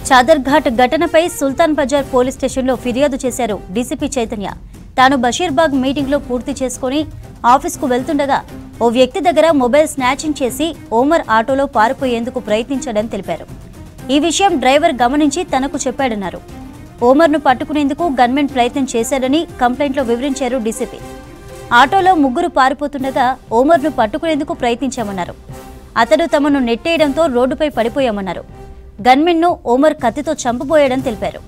చాదర్ఘాట్ ఘటనపై సుల్తాన్ బజార్ పోలీస్ స్టేషన్లో ఫిర్యాదు చేశారు డీసీపీ చైతన్య. తాను బషీర్బాగ్ మీటింగ్లో పూర్తి చేసుకుని ఆఫీస్కు వెళ్తుండగా ఓ వ్యక్తి దగ్గర మొబైల్ స్నాచింగ్ చేసి ఓమర్ ఆటోలో పారిపోయేందుకు ప్రయత్నించాడని తెలిపారు. ఈ విషయం డ్రైవర్ గమనించి తనకు చెప్పాడన్నారు. ఓమర్ను పట్టుకునేందుకు గన్మెన్ ప్రయత్నం చేశాడని కంప్లైంట్లో వివరించారు డీసీపీ. ఆటోలో ముగ్గురు పారిపోతుండగా ఓమర్ను పట్టుకునేందుకు ప్రయత్నించామన్నారు. అతడు తమను నెట్టేయడంతో రోడ్డుపై పడిపోయామన్నారు. గన్మెన్ను ఓమర్ కత్తితో చంపబోయాడని తెలిపారు.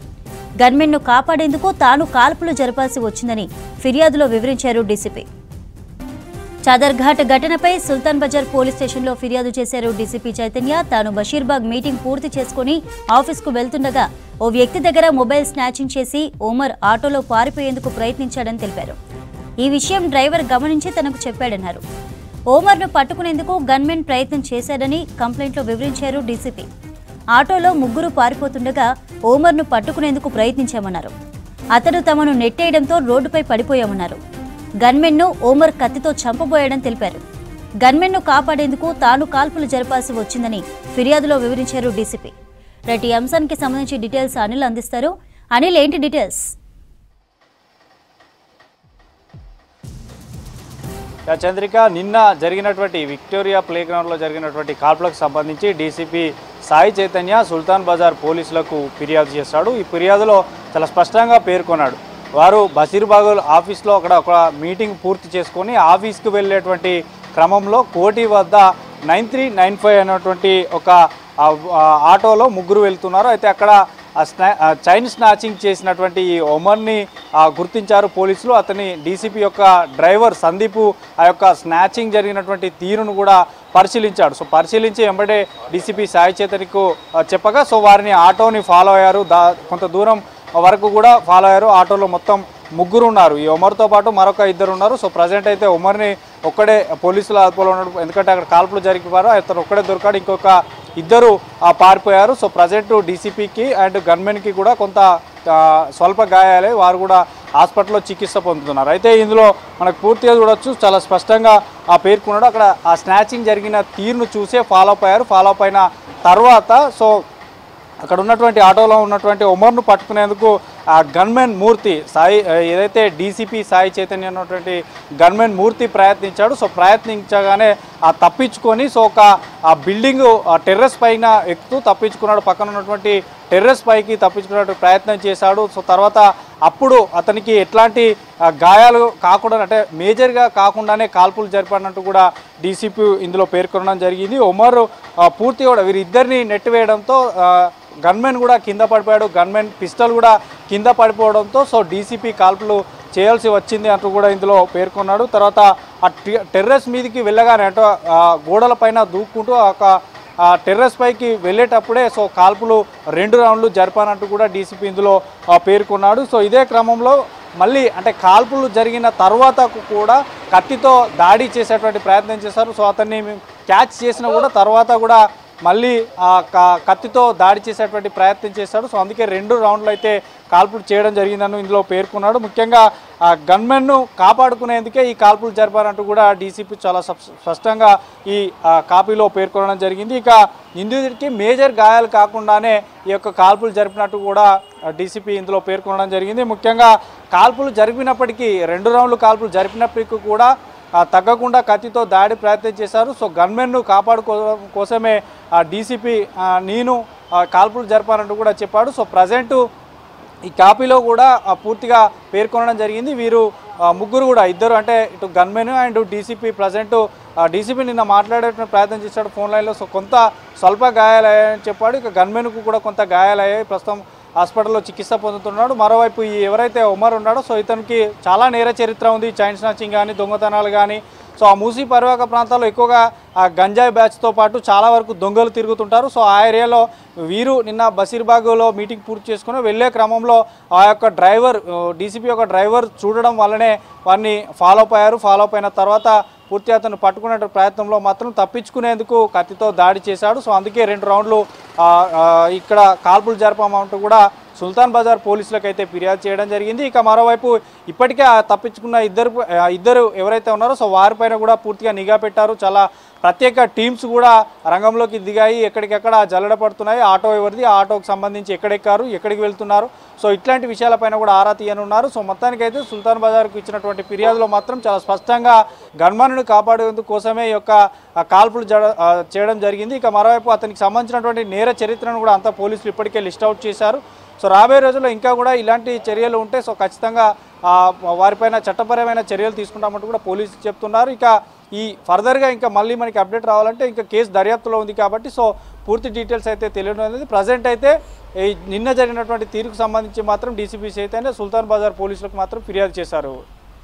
గన్మెన్ను కాపాడేందుకు తాను కాల్పులు జరపాల్సి వచ్చిందని ఫిర్యాదులో వివరించారు డీసీపీ. చాదర్ఘాట్ ఘటనపై సుల్తాన్ బజార్ పోలీస్ స్టేషన్లో ఫిర్యాదు చేశారు డీసీపీ చైతన్య. తాను బషీర్బాగ్ మీటింగ్ పూర్తి చేసుకుని ఆఫీస్కు వెళ్తుండగా ఓ వ్యక్తి దగ్గర మొబైల్ స్నాచింగ్ చేసి ఓమర్ ఆటోలో పారిపోయేందుకు ప్రయత్నించాడని తెలిపారు. ఈ విషయం డ్రైవర్ గమనించి తనకు చెప్పాడన్నారు. ఓమర్ను పట్టుకునేందుకు గన్మెన్ ప్రయత్నం చేశాడని కంప్లైంట్లో వివరించారు డీసీపీ. ఆటోలో ముగ్గురు పారిపోతుండగా ఓమర్ను పట్టుకునేందుకు ప్రయత్నించామన్నారు. అతడు తమను నెట్టేయడంతో రోడ్డుపై పడిపోయామన్నారు. గన్మెన్ను ఓమర్ కత్తితో చంపబోయాడని తెలిపారు. గన్మెన్ను కాపాడేందుకు తాను కాల్పులు జరపాల్సి వచ్చిందని ఫిర్యాదులో వివరించారు డీసీపీ. రైట్, ఈ అంశానికి సంబంధించి డీటెయిల్స్ అనిల్ అందిస్తారు. అనిల్, ఏంటి డీటెయిల్స్? చంద్రిక, నిన్న జరిగినటువంటి విక్టోరియా ప్లే గ్రౌండ్లో జరిగినటువంటి కాల్పులకు సంబంధించి డీసీపీ సాయి చైతన్య సుల్తాన్ బజార్ పోలీసులకు ఫిర్యాదు చేశాడు. ఈ ఫిర్యాదులో చాలా స్పష్టంగా పేర్కొన్నాడు. వారు బషీర్బాగ్ ఆఫీస్లో అక్కడ ఒక మీటింగ్ పూర్తి చేసుకొని ఆఫీస్కి వెళ్ళేటువంటి క్రమంలో కోటి వద్ద 9395 అనేటువంటి ఒక ఆటోలో ముగ్గురు వెళ్తున్నారు. అయితే అక్కడ చైన్ స్నాచింగ్ చేసినటువంటి ఈ ఒమర్ని గుర్తించారు పోలీసులు. అతని డీసీపీ యొక్క డ్రైవర్ సందీప్ ఆ యొక్క స్నాచింగ్ జరిగినటువంటి తీరును కూడా పరిశీలించాడు. సో పరిశీలించి వెంబడే డీసీపీ సాయి చైతన్యకు చెప్పగా వారిని ఆటోని ఫాలో అయ్యారు. కొంత దూరం వరకు కూడా ఫాలో అయ్యారు. ఆటోలో మొత్తం ముగ్గురు ఉన్నారు. ఈ ఒమర్తో పాటు మరొక ఇద్దరు ఉన్నారు. సో ప్రజెంట్ అయితే ఒమర్ని ఒక్కడే పోలీసుల అదుపులో ఉన్నాడు. ఎందుకంటే అక్కడ కాల్పులు జరిగిపారు. అతను ఒక్కడే దొరికాడు. ఇంకొక ఇద్దరు పారిపోయారు. సో ప్రజెంట్ డీసీపీకి అండ్ గన్మెన్కి కూడా కొంత స్వల్ప గాయాలే, వారు కూడా హాస్పిటల్లో చికిత్స పొందుతున్నారు. అయితే ఇందులో మనకు పూర్తిగా చూడొచ్చు, చాలా స్పష్టంగా పేర్కొన్నాడు. అక్కడ ఆ స్నాచింగ్ జరిగిన తీరును చూసే ఫాలో అప్ అయ్యారు. ఫాలో అప్ అయిన తర్వాత అక్కడ ఉన్నటువంటి ఆటోలో ఉన్నటువంటి ఒమర్ను పట్టుకునేందుకు ఆ గన్మెన్ మూర్తి సాయి, ఏదైతే డీసీపీ సాయి చైతన్య ఉన్నటువంటి గన్మెన్ మూర్తి ప్రయత్నించాడు. సో ప్రయత్నించగానే తప్పించుకొని ఒక బిల్డింగ్ టెర్రస్ పైన ఎక్కుతూ తప్పించుకున్నాడు. పక్కన ఉన్నటువంటి టెర్రస్ పైకి తప్పించుకునే ప్రయత్నం చేశాడు. సో తర్వాత అప్పుడు అతనికి ఎట్లాంటి గాయాలు కాకుండా, అంటే మేజర్గా కాకుండానే కాల్పులు జరిపినట్టు కూడా డీసీపీ ఇందులో పేర్కొనడం జరిగింది. ఒమర్ పూర్తి కూడా వీరిద్దరిని నెట్టివేయడంతో గన్మెన్ కూడా కింద పడిపోయాడు. గన్మెన్ పిస్టల్ కూడా కింద పడిపోవడంతో డీసీపీ కాల్పులు చేయాల్సి వచ్చింది అంటూ కూడా ఇందులో పేర్కొన్నాడు. తర్వాత ఆ టెర్రస్ మీదకి వెళ్ళగానే అంటే గోడల పైన దూక్కుంటూ టెర్రస్ పైకి వెళ్ళేటప్పుడే కాల్పులు 2 రౌండ్లు జరిపానంటూ కూడా డీసీపీ ఇందులో పేర్కొన్నాడు. సో ఇదే క్రమంలో మళ్ళీ అంటే కాల్పులు జరిగిన తర్వాత కూడా కత్తితో దాడి చేసేటువంటి ప్రయత్నం చేశారు. సో అతన్ని క్యాచ్ చేసినా కూడా తర్వాత కూడా మళ్ళీ కత్తితో దాడి చేసేటువంటి ప్రయత్నం చేశాడు. సో అందుకే 2 రౌండ్లు అయితే కాల్పులు చేయడం జరిగిందని ఇందులో పేర్కొన్నాడు. ముఖ్యంగా గన్మెన్ను కాపాడుకునేందుకే ఈ కాల్పులు జరిపారంటూ కూడా డీసీపీ చాలా స్పష్టంగా ఈ కాపీలో పేర్కొనడం జరిగింది. ఇక నిందితుడికి మేజర్ గాయాలు కాకుండానే ఈ యొక్క కాల్పులు జరిపినట్టు కూడా డీసీపీ ఇందులో పేర్కొనడం జరిగింది. ముఖ్యంగా కాల్పులు జరిపినప్పటికీ 2 రౌండ్లు కాల్పులు జరిపినప్పటికీ కూడా తగ్గకుండా కత్తితో దాడి ప్రయత్నం చేశారు. సో గన్మెన్ను కాపాడుకోవడం కోసమే డీసీపీ నేను కాల్పులు జరిపారంటూ కూడా చెప్పాడు. సో ప్రజెంటు ఈ కాపీలో కూడా పూర్తిగా పేర్కొనడం జరిగింది. వీరు ముగ్గురు కూడా ఇద్దరు, అంటే ఇటు gunmen and DCP present DCP నిన్న మాట్లాడే ప్రయత్నం చేశాడు ఫోన్ లైన్లో. సో కొంత స్వల్ప గాయాలయ్యాయని చెప్పాడు. ఇక గన్మెన్కు కూడా కొంత గాయాలయ్యాయి. ప్రస్తుతం హాస్పిటల్లో చికిత్స పొందుతున్నాడు. మరోవైపు ఈ ఎవరైతే ఒమర్ ఉన్నాడో ఇతనికి చాలా నేర చరిత్ర ఉంది. చైన్ స్నాచింగ్ కానీ, దొంగతనాలు కానీ. సో ఆ మూసీ పరివాహక ప్రాంతాల్లో ఎక్కువగా గంజాయి బ్యాచ్తో పాటు చాలా వరకు దొంగలు తిరుగుతుంటారు. సో ఆ ఏరియాలో వీరు నిన్న బషీర్బాగ్లో మీటింగ్ పూర్తి చేసుకుని వెళ్ళే క్రమంలో ఆ యొక్క డ్రైవర్, డీసీపీ యొక్క డ్రైవర్ చూడడం వల్లనే వారిని ఫాలో అప్ అయ్యారు. ఫాలో అప్ అయిన తర్వాత పూర్తి అతను పట్టుకునే ప్రయత్నంలో మాత్రం తప్పించుకునేందుకు కత్తితో దాడి చేశాడు. సో అందుకే 2 రౌండ్లు ఇక్కడ కాల్పులు జరపమంటూ కూడా సుల్తాన్ బజార్ పోలీసులకు అయితే ఫిర్యాదు చేయడం జరిగింది. ఇక మరోవైపు ఇప్పటికే తప్పించుకున్న ఇద్దరు ఎవరైతే ఉన్నారో సో వారిపైన కూడా పూర్తిగా నిఘా పెట్టారు. చాలా ప్రత్యేక టీమ్స్ కూడా రంగంలోకి దిగాయి. ఎక్కడికెక్కడ జల్లడ పడుతున్నాయి, ఆటో ఎవరిది, ఆ ఆటోకి సంబంధించి ఎక్కడెక్కారు, ఎక్కడికి వెళ్తున్నారు, సో ఇట్లాంటి విషయాలపైన కూడా ఆరా తీయనున్నారు. సో మొత్తానికైతే సుల్తాన్ బజార్కు ఇచ్చినటువంటి ఫిర్యాదులో మాత్రం చాలా స్పష్టంగా గన్మన్ను కాపాడేందుకు కోసమే ఈ యొక్క కాల్పులు చేయడం జరిగింది. ఇక మరోవైపు అతనికి సంబంధించినటువంటి నేర చరిత్రను కూడా అంతా పోలీసులు ఇప్పటికే లిస్ట్ అవుట్ చేశారు. సో రాబోయే రోజుల్లో ఇంకా కూడా ఇలాంటి చర్యలు ఉంటే సో ఖచ్చితంగా వారిపైన చట్టపరమైన చర్యలు తీసుకుంటామంటూ కూడా పోలీసులు చెప్తున్నారు. ఇక ఈ ఫర్దర్గా ఇంకా మళ్ళీ మనకి అప్డేట్ రావాలంటే ఇంకా కేసు దర్యాప్తులో ఉంది కాబట్టి సో పూర్తి డీటెయిల్స్ అయితే తెలియడం అనేది. ప్రజెంట్ అయితే నిన్న జరిగినటువంటి తీరుకు సంబంధించి మాత్రం డీసీపీ చైతన్య సుల్తాన్ బజార్ పోలీసులకు మాత్రం ఫిర్యాదు చేశారు.